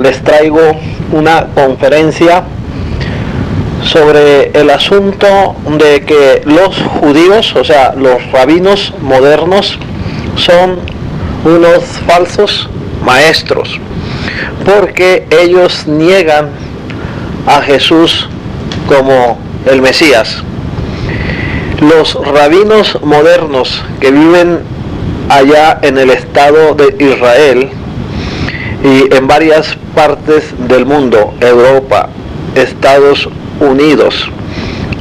les traigo una conferencia sobre el asunto de que los judíos, o sea, los rabinos modernos, son unos falsos maestros, porque ellos niegan a Jesús como el Mesías. Los rabinos modernos que viven allá en el estado de Israel y en varias partes del mundo, Europa, Estados Unidos,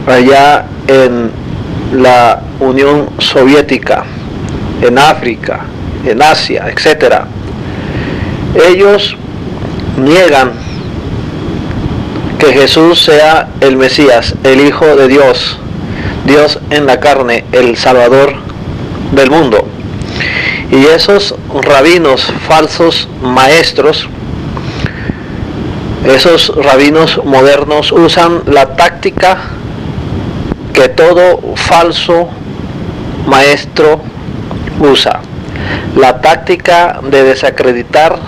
allá en la Unión Soviética, en África, en Asia, etc. Ellos niegan que Jesús sea el Mesías, el Hijo de Dios, Dios en la carne, el Salvador del mundo. Y esos rabinos falsos maestros, esos rabinos modernos usan la táctica que todo falso maestro usa, la táctica de desacreditar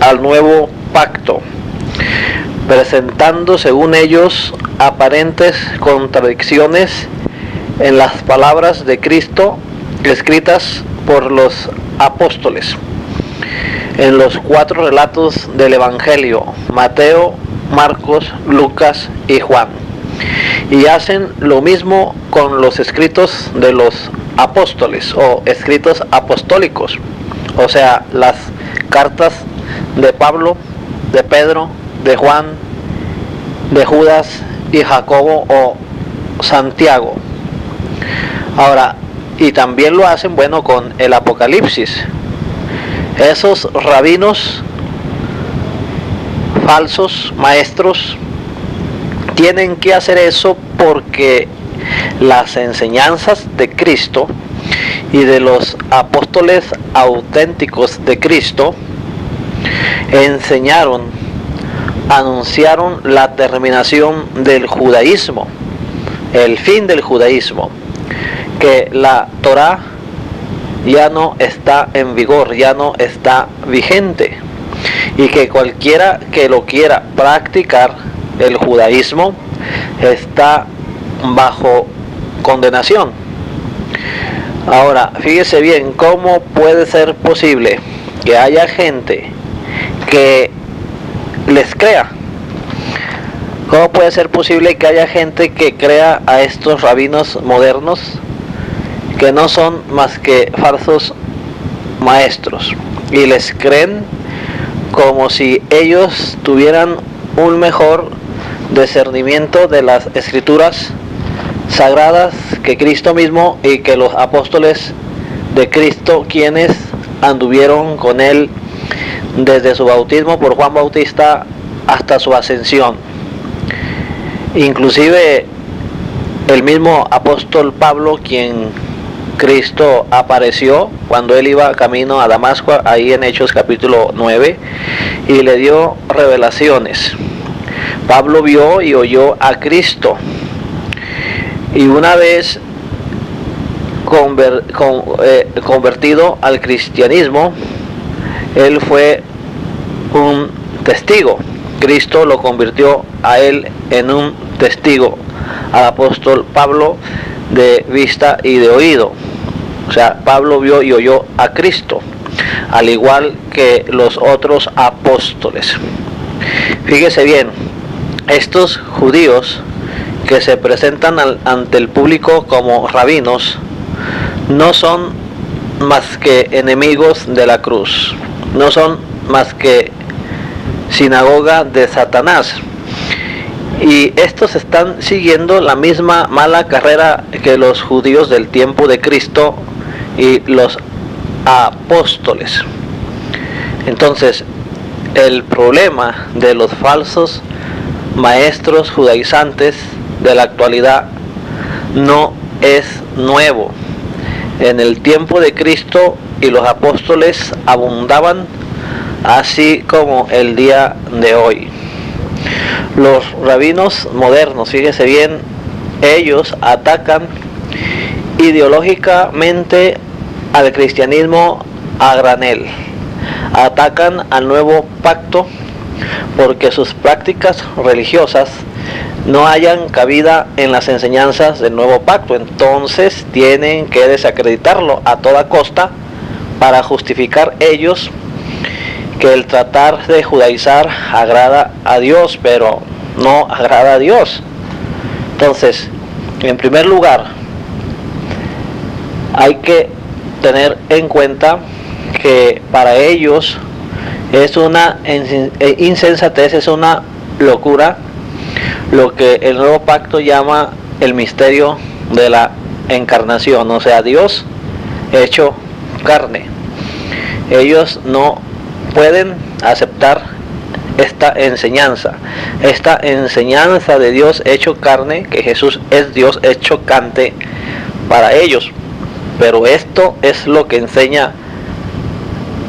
al nuevo pacto, presentando según ellos aparentes contradicciones en las palabras de Cristo escritas por los apóstoles en los 4 relatos del Evangelio: Mateo, Marcos, Lucas y Juan. Y hacen lo mismo con los escritos de los apóstoles o escritos apostólicos, o sea, las cartas de Pablo, de Pedro, de Juan, de Judas y Jacobo o Santiago. Ahora, y también lo hacen, bueno, con el Apocalipsis. Esos rabinos falsos maestros tienen que hacer eso porque las enseñanzas de Cristo y de los apóstoles auténticos de Cristo enseñaron, anunciaron la terminación del judaísmo, el fin del judaísmo, que la Torá ya no está en vigor, ya no está vigente, y que cualquiera que lo quiera practicar, el judaísmo, está bajo condenación. Ahora, fíjese bien, ¿cómo puede ser posible que haya gente que les crea? ¿Cómo puede ser posible que haya gente que crea a estos rabinos modernos que no son más que falsos maestros y les creen como si ellos tuvieran un mejor discernimiento de las escrituras sagradas que Cristo mismo y que los apóstoles de Cristo, quienes anduvieron con él desde su bautismo por Juan Bautista hasta su ascensión? Inclusive el mismo apóstol Pablo, quien Cristo apareció cuando él iba camino a Damasco, ahí en Hechos capítulo 9, y le dio revelaciones. Pablo vio y oyó a Cristo, y una vez convertido al cristianismo, él fue un testigo. Cristo lo convirtió a él en un testigo, al apóstol Pablo, de vista y de oído. O sea, Pablo vio y oyó a Cristo, al igual que los otros apóstoles. Fíjese bien, estos judíos que se presentan ante el público como rabinos no son más que enemigos de la cruz, no son más que sinagoga de Satanás, y estos están siguiendo la misma mala carrera que los judíos del tiempo de Cristo y los apóstoles. Entonces, el problema de los falsos maestros judaizantes de la actualidad no es nuevo. En el tiempo de Cristo y los apóstoles abundaban, así como el día de hoy. Los rabinos modernos, fíjese bien, ellos atacan ideológicamente al cristianismo a granel, atacan al nuevo pacto porque sus prácticas religiosas no hayan cabida en las enseñanzas del nuevo pacto. Entonces tienen que desacreditarlo a toda costa para justificar ellos que el tratar de judaizar agrada a Dios, pero no agrada a Dios. Entonces, en primer lugar, hay que tener en cuenta que para ellos es una insensatez, es una locura lo que el nuevo pacto llama el misterio de la encarnación, o sea, Dios hecho carne. Ellos no pueden aceptar esta enseñanza de Dios hecho carne, que Jesús es Dios hecho carne para ellos. Pero esto es lo que enseña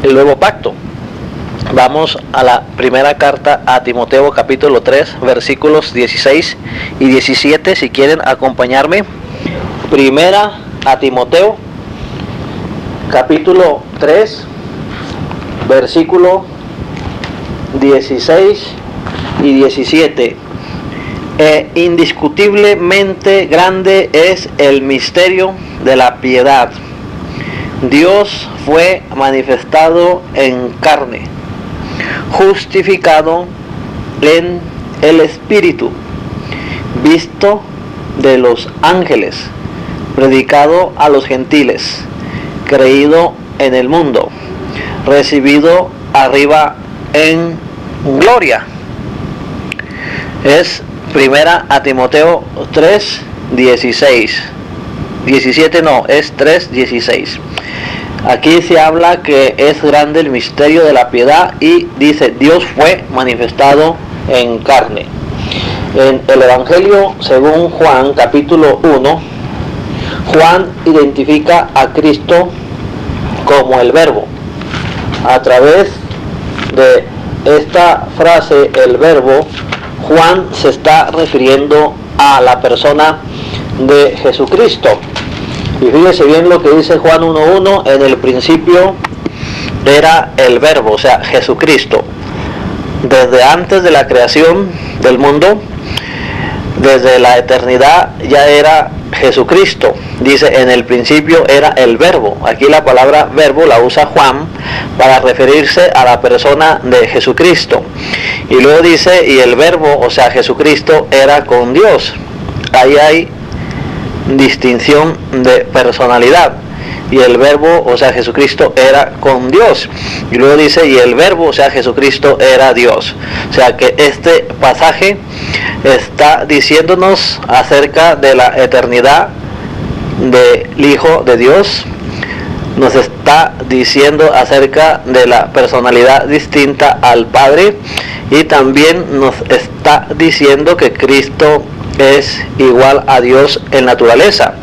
el nuevo pacto. Vamos a la primera carta a Timoteo, capítulo 3, versículos 16 y 17, si quieren acompañarme. Primera a Timoteo, capítulo 3, versículo 16 y 17. Indiscutiblemente grande es el misterio de la piedad. Dios fue manifestado en carne, justificado en el Espíritu, visto de los ángeles, predicado a los gentiles, creído en el mundo, recibido arriba en gloria. Es primera a Timoteo 3, 16. 17 no, es 3, 16. Aquí se habla que es grande el misterio de la piedad y dice, Dios fue manifestado en carne. En el Evangelio según Juan, capítulo 1, Juan identifica a Cristo como el Verbo. A través de esta frase, el Verbo, Juan se está refiriendo a la persona de Jesucristo. Y fíjese bien lo que dice Juan 1.1, en el principio era el Verbo, o sea, Jesucristo. Desde antes de la creación del mundo, desde la eternidad, ya era Jesucristo. Dice, en el principio era el Verbo. Aquí la palabra verbo la usa Juan para referirse a la persona de Jesucristo. Y luego dice, y el Verbo, o sea, Jesucristo, era con Dios. Ahí hay distinción de personalidad. Y el Verbo, o sea, Jesucristo, era con Dios. Y luego dice, y el Verbo, o sea, Jesucristo, era Dios. O sea que este pasaje está diciéndonos acerca de la eternidad del Hijo de Dios. Nos está diciendo acerca de la personalidad distinta al Padre. Y también nos está diciendo que Cristo es igual a Dios en naturaleza,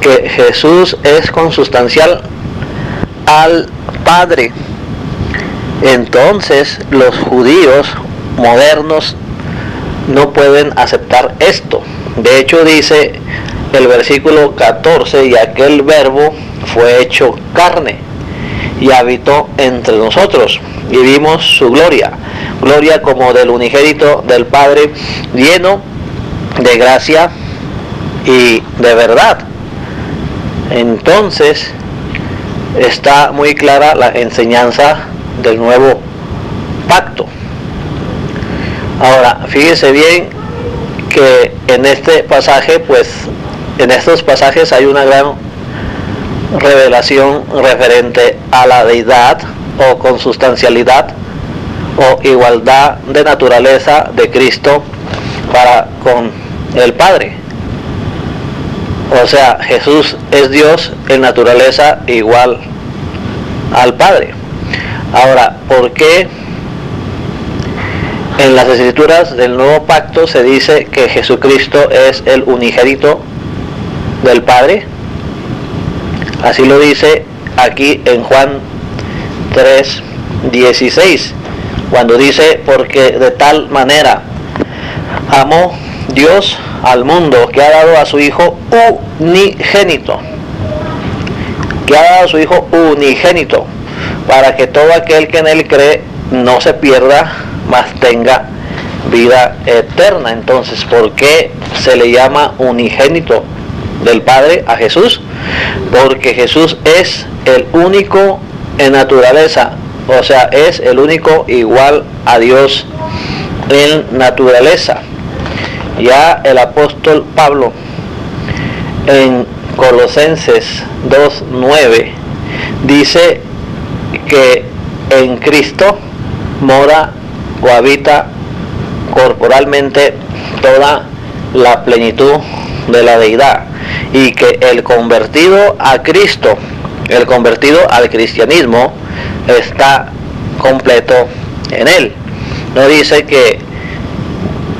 que Jesús es consustancial al Padre. Entonces los judíos modernos no pueden aceptar esto. De hecho dice el versículo 14, y aquel Verbo fue hecho carne y habitó entre nosotros y vimos su gloria, gloria como del unigénito del Padre, lleno de gracia y de verdad. Entonces está muy clara la enseñanza del nuevo pacto. Ahora fíjese bien que en este pasaje, pues en estos pasajes hay una gran revelación referente a la deidad o consustancialidad o igualdad de naturaleza de Cristo para con el Padre. O sea, Jesús es Dios en naturaleza igual al Padre. Ahora, ¿por qué en las escrituras del nuevo pacto se dice que Jesucristo es el unigénito del Padre? Así lo dice aquí en Juan 3:16, cuando dice, porque de tal manera amó Dios al mundo que ha dado a su Hijo unigénito, para que todo aquel que en él cree no se pierda, mas tenga vida eterna. Entonces, ¿por qué se le llama unigénito del Padre a Jesús? Porque Jesús es el único en naturaleza, o sea, es el único igual a Dios en naturaleza. Ya el apóstol Pablo en Colosenses 2:9 dice que en Cristo mora o habita corporalmente toda la plenitud de la deidad, y que el convertido a Cristo, el convertido al cristianismo, está completo en él. No dice que,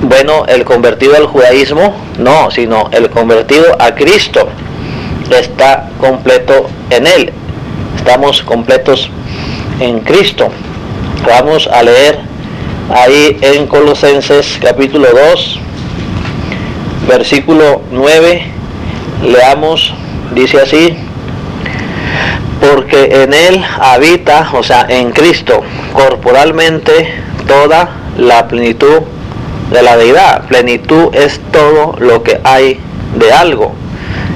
bueno, el convertido al judaísmo, no, sino el convertido a Cristo está completo en él. Estamos completos en Cristo. Vamos a leer ahí en Colosenses capítulo 2, versículo 9, leamos, dice así: porque en él habita, o sea, en Cristo, corporalmente toda la plenitud de la deidad. Plenitud es todo lo que hay de algo.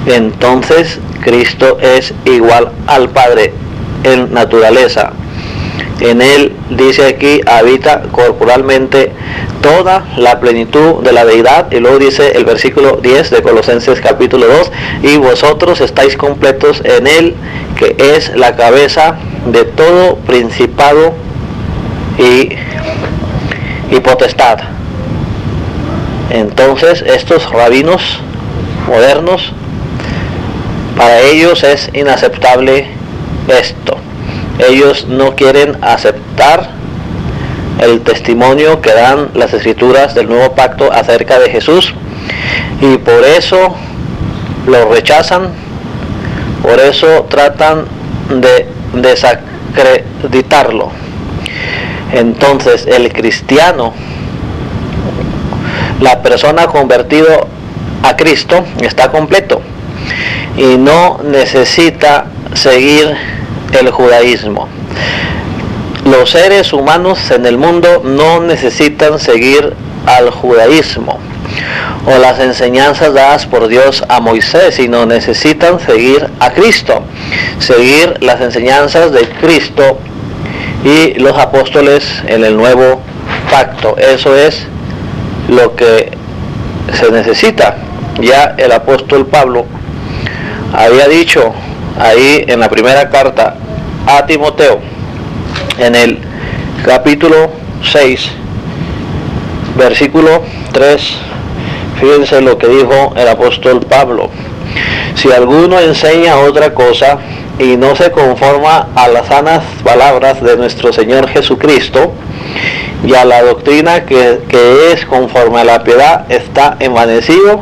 Entonces, Cristo es igual al Padre en naturaleza. En él, dice aquí, habita corporalmente toda la plenitud de la deidad. Y luego dice el versículo 10 de Colosenses capítulo 2: y vosotros estáis completos en él, que es la cabeza de todo principado y potestad. Entonces, estos rabinos modernos, para ellos es inaceptable esto. Ellos no quieren aceptar el testimonio que dan las escrituras del nuevo pacto acerca de Jesús, y por eso lo rechazan, por eso tratan de desacreditarlo. Entonces, el cristiano, la persona convertido a Cristo, está completo y no necesita seguir el judaísmo. Los seres humanos en el mundo no necesitan seguir al judaísmo o las enseñanzas dadas por Dios a Moisés, sino necesitan seguir a Cristo, seguir las enseñanzas de Cristo y los apóstoles en el nuevo pacto. Eso es lo que se necesita. Ya el apóstol Pablo había dicho ahí en la primera carta a Timoteo, en el capítulo 6, versículo 3, fíjense lo que dijo el apóstol Pablo: si alguno enseña otra cosa y no se conforma a las sanas palabras de nuestro Señor Jesucristo y a la doctrina que es conforme a la piedad, está envanecido,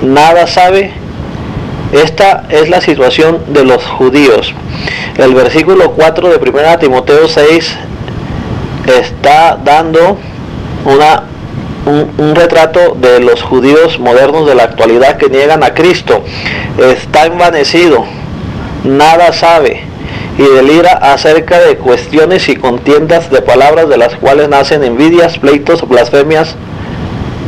nada sabe. Esta es la situación de los judíos. El versículo 4 de 1 Timoteo 6 está dando un retrato de los judíos modernos de la actualidad que niegan a Cristo. Está envanecido, nada sabe, y delira acerca de cuestiones y contiendas de palabras, de las cuales nacen envidias, pleitos, blasfemias,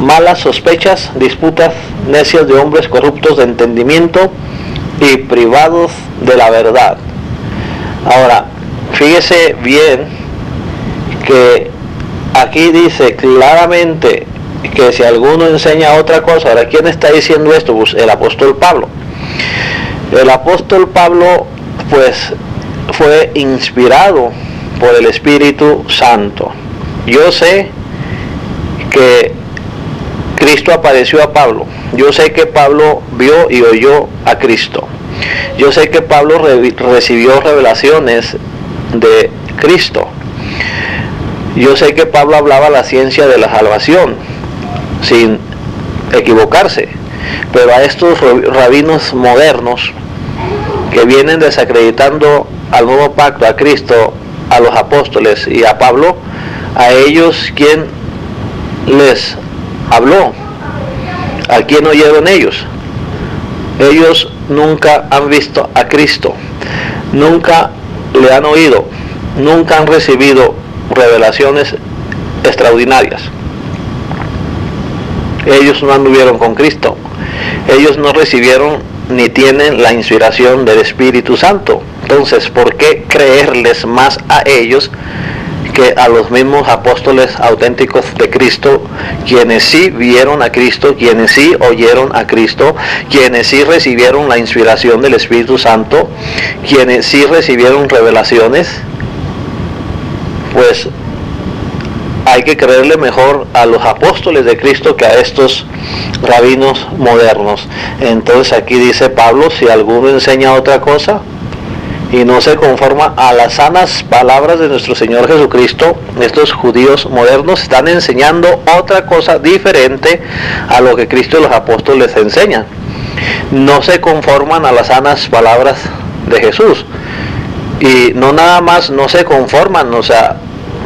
malas sospechas, disputas necias de hombres corruptos de entendimiento y privados de la verdad. Ahora, fíjese bien que aquí dice claramente que si alguno enseña otra cosa. Ahora, ¿quién está diciendo esto? Pues el apóstol Pablo. El apóstol Pablo, pues, fue inspirado por el Espíritu Santo. Yo sé que Cristo apareció a Pablo. Yo sé que Pablo vio y oyó a Cristo. Yo sé que Pablo recibió revelaciones de Cristo. Yo sé que Pablo hablaba la ciencia de la salvación sin equivocarse. Pero a estos rabinos modernos que vienen desacreditando al nuevo pacto, a Cristo, a los apóstoles y a Pablo, a ellos, ¿quién les habló? ¿A quién oyeron ellos? Ellos nunca han visto a Cristo, nunca le han oído, nunca han recibido revelaciones extraordinarias. Ellos no anduvieron con Cristo. Ellos no recibieron ni tienen la inspiración del Espíritu Santo. Entonces, ¿por qué creerles más a ellos que a los mismos apóstoles auténticos de Cristo, quienes sí vieron a Cristo, quienes sí oyeron a Cristo, quienes sí recibieron la inspiración del Espíritu Santo, quienes sí recibieron revelaciones? Pues hay que creerle mejor a los apóstoles de Cristo que a estos rabinos modernos. Entonces aquí dice Pablo, si alguno enseña otra cosa y no se conforma a las sanas palabras de nuestro Señor Jesucristo, estos judíos modernos están enseñando otra cosa diferente a lo que Cristo y los apóstoles enseñan. No se conforman a las sanas palabras de Jesús. Y no nada más no se conforman, o sea,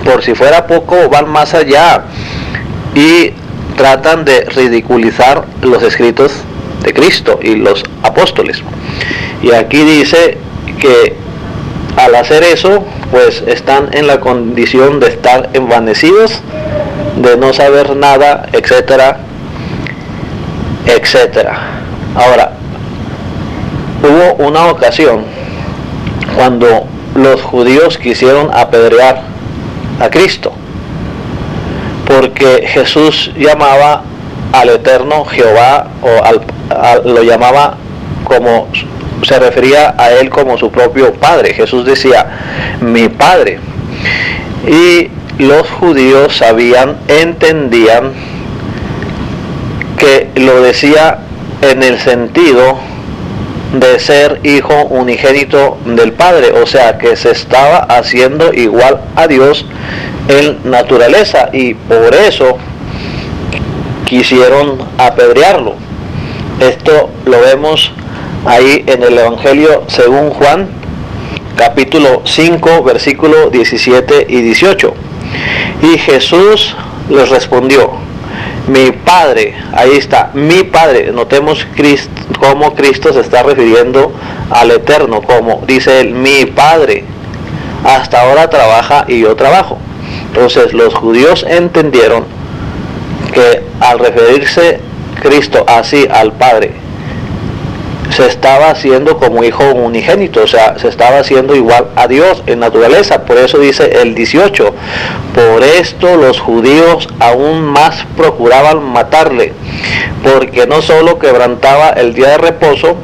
por si fuera poco, van más allá y tratan de ridiculizar los escritos de Cristo y los apóstoles. Y aquí dice que al hacer eso, pues están en la condición de estar envanecidos, de no saber nada, etcétera, etcétera. Ahora, hubo una ocasión cuando los judíos quisieron apedrear a Cristo, porque Jesús llamaba al eterno Jehová, o lo llamaba como se refería a él como su propio Padre. Jesús decía, mi Padre. Y los judíos sabían, entendían que lo decía en el sentido de ser hijo unigénito del Padre, o sea que se estaba haciendo igual a Dios en naturaleza, y por eso quisieron apedrearlo. Esto lo vemos ahí en el Evangelio según Juan, capítulo 5, versículo 17 y 18. Y Jesús les respondió, mi Padre, ahí está, mi Padre. Notemos cómo Cristo se está refiriendo al Eterno, como dice él, mi Padre, hasta ahora trabaja y yo trabajo. Entonces los judíos entendieron que al referirse Cristo así al Padre, se estaba haciendo como hijo unigénito, o sea, se estaba haciendo igual a Dios en naturaleza. Por eso dice el 18, por esto los judíos aún más procuraban matarle, porque no solo quebrantaba el día de reposo,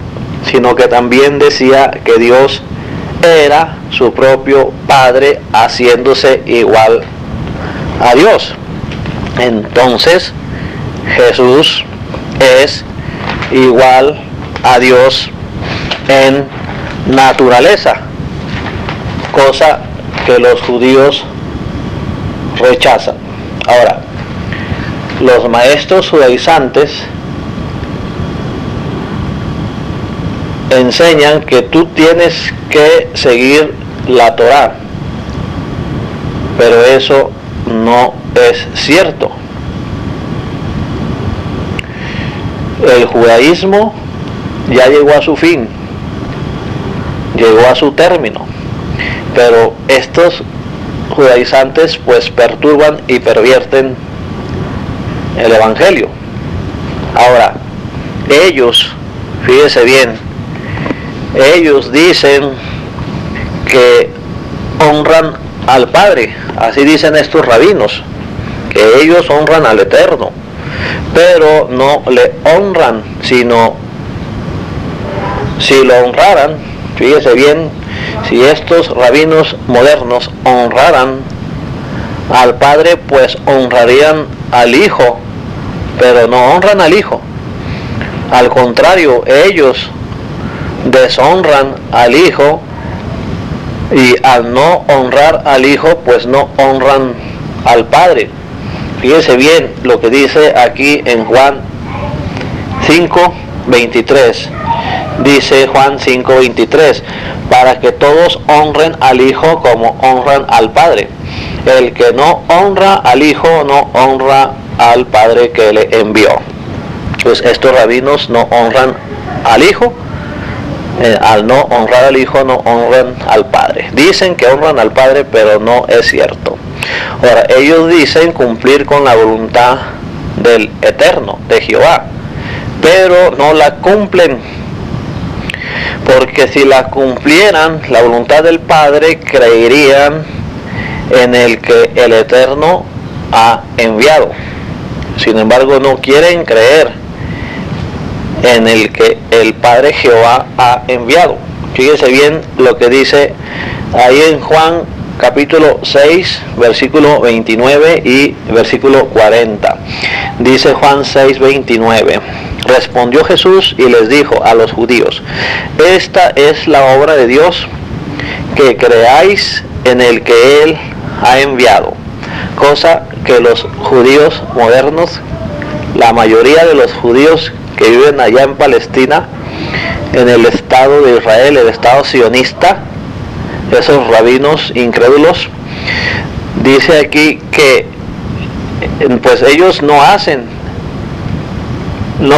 sino que también decía que Dios era su propio Padre, haciéndose igual a Dios. Entonces Jesús es igual a Dios en naturaleza, cosa que los judíos rechazan. Ahora, los maestros judaizantes enseñan que tú tienes que seguir la Torá, pero eso no es cierto. El judaísmo ya llegó a su fin, llegó a su término, pero estos judaizantes pues perturban y pervierten el Evangelio. Ahora, ellos, fíjese bien, ellos dicen que honran al Padre, así dicen estos rabinos, que ellos honran al Eterno, pero no le honran, sino si lo honraran, fíjese bien, si estos rabinos modernos honraran al Padre, pues honrarían al Hijo, pero no honran al Hijo. Al contrario, ellos deshonran al Hijo, y al no honrar al Hijo, pues no honran al Padre. Fíjese bien lo que dice aquí en Juan 5:23. Dice Juan 5:23, para que todos honren al Hijo como honran al Padre. El que no honra al Hijo no honra al Padre que le envió. Pues estos rabinos no honran al Hijo al no honrar al Hijo no honran al Padre. Dicen que honran al Padre, pero no es cierto. Ahora, ellos dicen cumplir con la voluntad del Eterno, de Jehová, pero no la cumplen, porque si la cumplieran, la voluntad del Padre, creerían en el que el Eterno ha enviado. Sin embargo, no quieren creer en el que el Padre Jehová ha enviado. Fíjese bien lo que dice ahí en Juan capítulo 6, versículo 29 y versículo 40. Dice Juan 6, 29. Respondió Jesús y les dijo a los judíos: esta es la obra de Dios, que creáis en el que Él ha enviado. Cosa que los judíos modernos, la mayoría de los judíos que viven allá en Palestina, en el estado de Israel, el estado sionista, esos rabinos incrédulos, dice aquí que pues ellos no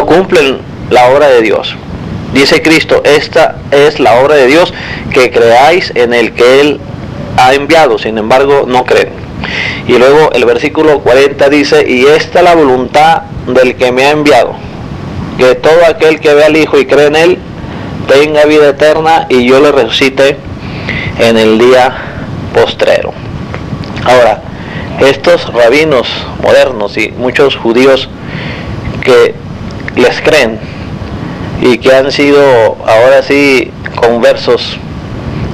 cumplen la obra de Dios. Dice Cristo: esta es la obra de Dios, que creáis en el que Él ha enviado. Sin embargo, no creen. Y luego el versículo 40 dice: y esta es la voluntad del que me ha enviado, que todo aquel que ve al Hijo y cree en Él tenga vida eterna, y yo le resucite en el día postrero. Ahora, estos rabinos modernos y muchos judíos que les creen y que han sido ahora sí conversos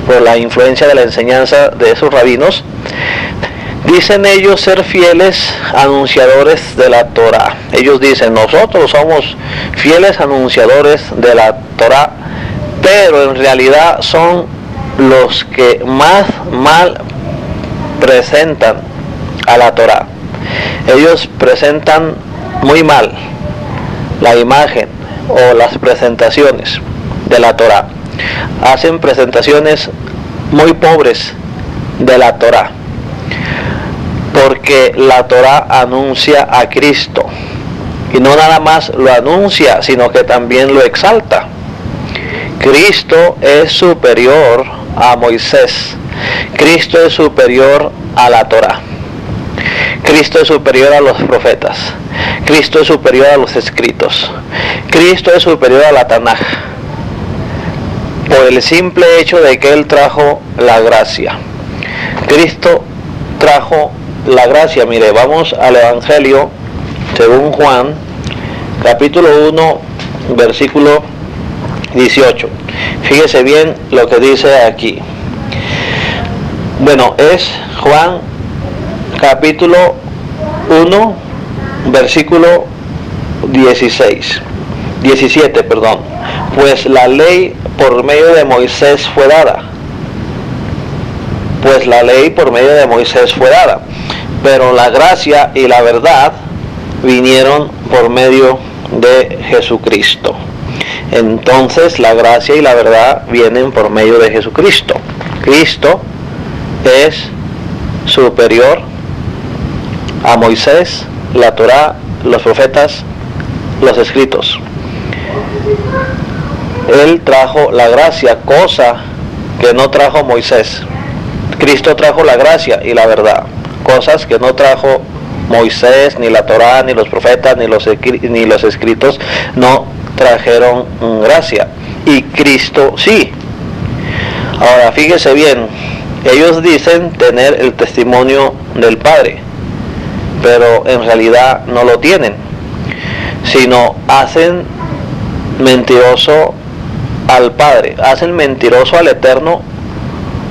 por la influencia de la enseñanza de esos rabinos, dicen ellos ser fieles anunciadores de la Torá. Ellos dicen: nosotros somos fieles anunciadores de la Torá, pero en realidad son los que más mal presentan a la Torá. Ellos presentan muy mal la imagen o las presentaciones de la Torá. Hacen presentaciones muy pobres de la Torá, porque la Torá anuncia a Cristo, y no nada más lo anuncia, sino que también lo exalta. Cristo es superior a Moisés. Cristo es superior a la Torá. Cristo es superior a los profetas. Cristo es superior a los escritos. Cristo es superior a la Tanaj, por el simple hecho de que Él trajo la gracia. Cristo trajo la gracia. Mire, vamos al Evangelio según Juan, capítulo 1, versículo 18. Fíjese bien lo que dice aquí. Bueno, es Juan capítulo 1, versículo 17, perdón. Pues la ley por medio de Moisés fue dada. Pero la gracia y la verdad vinieron por medio de Jesucristo. Entonces la gracia y la verdad vienen por medio de Jesucristo. Cristo es superior a Moisés, la Torá, los profetas, los escritos. Él trajo la gracia, cosa que no trajo Moisés. Cristo trajo la gracia y la verdad, cosas que no trajo Moisés, ni la Torá, ni los profetas, ni los escritos, no trajeron gracia. Y Cristo sí. Ahora, fíjese bien, ellos dicen tener el testimonio del Padre, pero en realidad no lo tienen, sino hacen mentiroso al Padre, hacen mentiroso al Eterno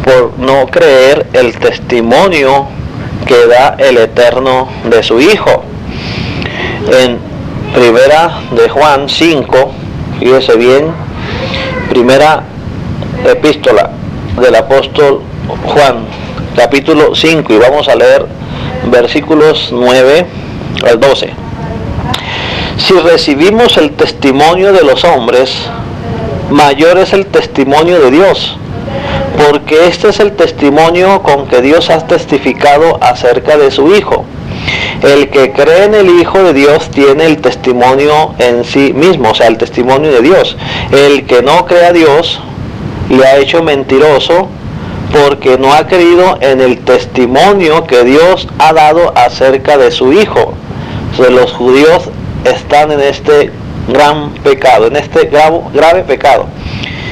por no creer el testimonio que da el Eterno de su Hijo. En primera de Juan 5, fíjese bien, primera epístola del apóstol Juan, capítulo 5, y vamos a leer versículos 9 al 12. Si recibimos el testimonio de los hombres, mayor es el testimonio de Dios, porque este es el testimonio con que Dios ha testificado acerca de su Hijo. El que cree en el Hijo de Dios tiene el testimonio en sí mismo, o sea, el testimonio de Dios. El que no cree a Dios le ha hecho mentiroso porque no ha creído en el testimonio que Dios ha dado acerca de su Hijo. O sea, los judíos están en este gran pecado, en este grave pecado.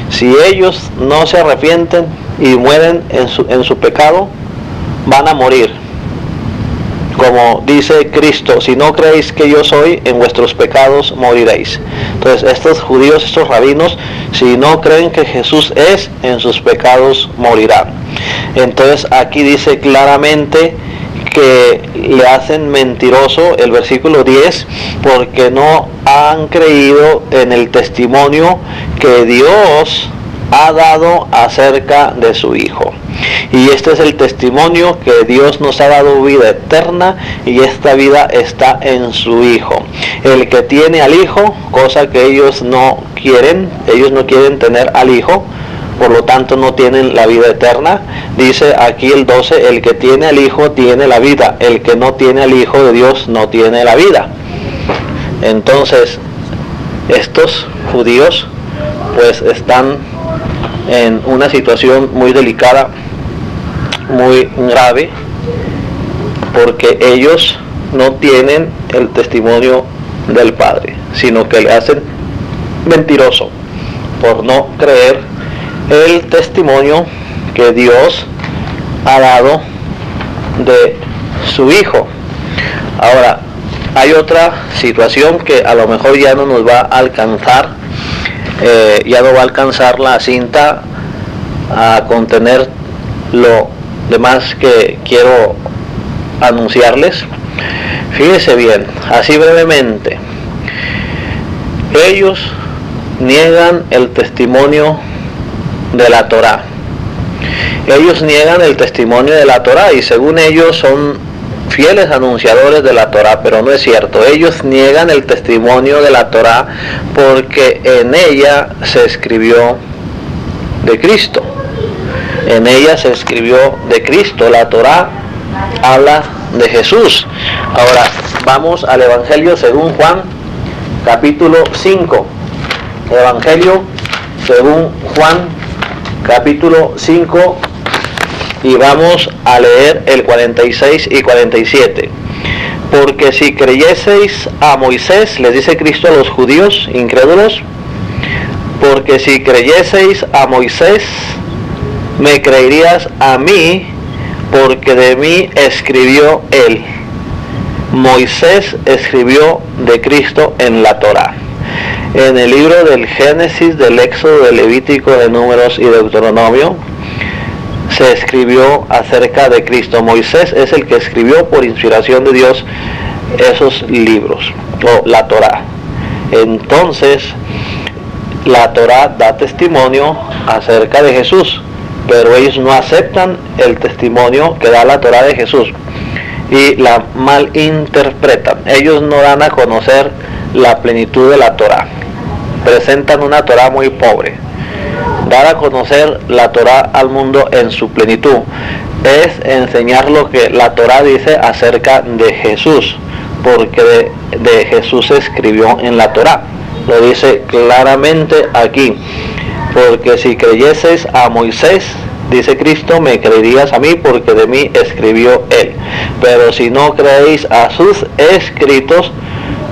Si ellos no se arrepienten y mueren en su pecado, van a morir. Como dice Cristo, si no creéis que yo soy, en vuestros pecados moriréis. Entonces estos judíos, estos rabinos, si no creen que Jesús es, en sus pecados morirán. Entonces aquí dice claramente que le hacen mentiroso, el versículo 10, porque no han creído en el testimonio que Dios ha dado acerca de su Hijo. Y este es el testimonio, que Dios nos ha dado vida eterna, y esta vida está en su Hijo. El que tiene al Hijo, cosa que ellos no quieren tener al Hijo, por lo tanto no tienen la vida eterna. Dice aquí el 12, el que tiene al Hijo tiene la vida, el que no tiene al Hijo de Dios no tiene la vida. Entonces estos judíos pues están en una situación muy delicada, muy grave, porque ellos no tienen el testimonio del Padre, sino que le hacen mentiroso por no creer el testimonio que Dios ha dado de su Hijo. Ahora, hay otra situación que a lo mejor ya no nos va a alcanzar, ya no va a alcanzar la cinta a contener lo demás que quiero anunciarles. Fíjense bien, así brevemente, ellos niegan el testimonio de la Torá. Ellos niegan el testimonio de la Torá y según ellos son fieles anunciadores de la Torá, pero no es cierto. Ellos niegan el testimonio de la Torá porque en ella se escribió de Cristo. En ella se escribió de Cristo. La Torá habla de Jesús. Ahora vamos al Evangelio según Juan, capítulo 5. Evangelio según Juan, capítulo 5, y vamos a leer el 46 y 47. Porque si creyeseis a Moisés, les dice Cristo a los judíos incrédulos, porque si creyeseis a Moisés, me creerías a mí, porque de mí escribió él. Moisés escribió de Cristo en la Torá. En el libro del Génesis, del Éxodo, del Levítico, de Números y Deuteronomio, se escribió acerca de Cristo. Moisés es el que escribió por inspiración de Dios esos libros, o la Torá. Entonces, la Torá da testimonio acerca de Jesús, pero ellos no aceptan el testimonio que da la Torá de Jesús y la malinterpretan. Ellos no dan a conocer la plenitud de la Torá. Presentan una Torá muy pobre. Dar a conocer la Torá al mundo en su plenitud es enseñar lo que la Torá dice acerca de Jesús, porque de Jesús se escribió en la Torá. Lo dice claramente aquí. Porque si creyeses a Moisés, dice Cristo, me creerías a mí, porque de mí escribió él. Pero si no creéis a sus escritos,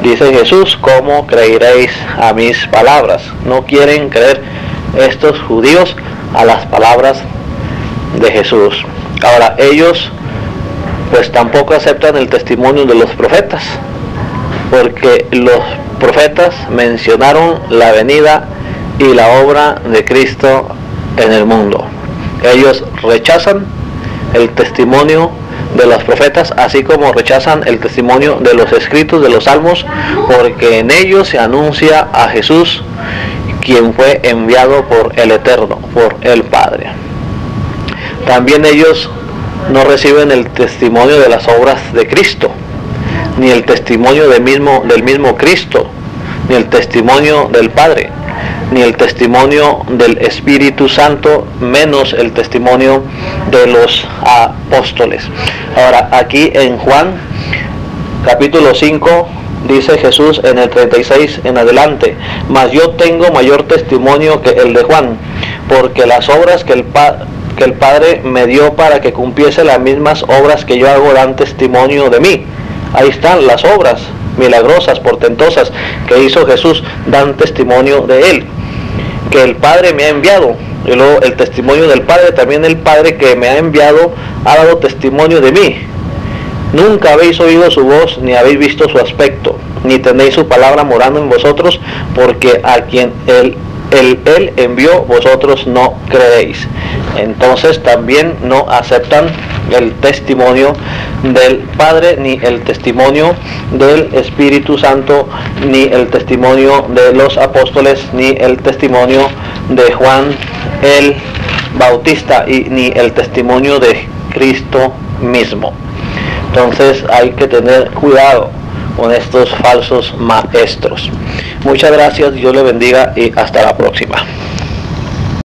dice Jesús, ¿cómo creeréis a mis palabras? No quieren creer estos judíos a las palabras de Jesús. Ahora, ellos pues tampoco aceptan el testimonio de los profetas, porque los profetas mencionaron la venida y la obra de Cristo en el mundo. Ellos rechazan el testimonio de los profetas, así como rechazan el testimonio de los escritos de los salmos, porque en ellos se anuncia a Jesús, quien fue enviado por el Eterno, por el Padre. También ellos no reciben el testimonio de las obras de Cristo, ni el testimonio del mismo Cristo, ni el testimonio del Padre, ni el testimonio del Espíritu Santo, menos el testimonio de los apóstoles. Ahora, aquí en Juan, capítulo 5, dice Jesús en el 36 en adelante, mas yo tengo mayor testimonio que el de Juan, porque las obras que el Padre me dio para que cumpliese las mismas obras que yo hago dan testimonio de mí. Ahí están las obras milagrosas, portentosas que hizo Jesús, dan testimonio de Él, que el Padre me ha enviado. Y luego el testimonio del Padre, también el Padre que me ha enviado ha dado testimonio de mí. Nunca habéis oído su voz, ni habéis visto su aspecto, ni tenéis su palabra morando en vosotros, porque a quien Él envió, vosotros no creéis. Entonces también no aceptan el testimonio del Padre, ni el testimonio del Espíritu Santo, ni el testimonio de los apóstoles, ni el testimonio de Juan el Bautista, y ni el testimonio de Cristo mismo. Entonces hay que tener cuidado con estos falsos maestros. Muchas gracias, Dios le bendiga y hasta la próxima.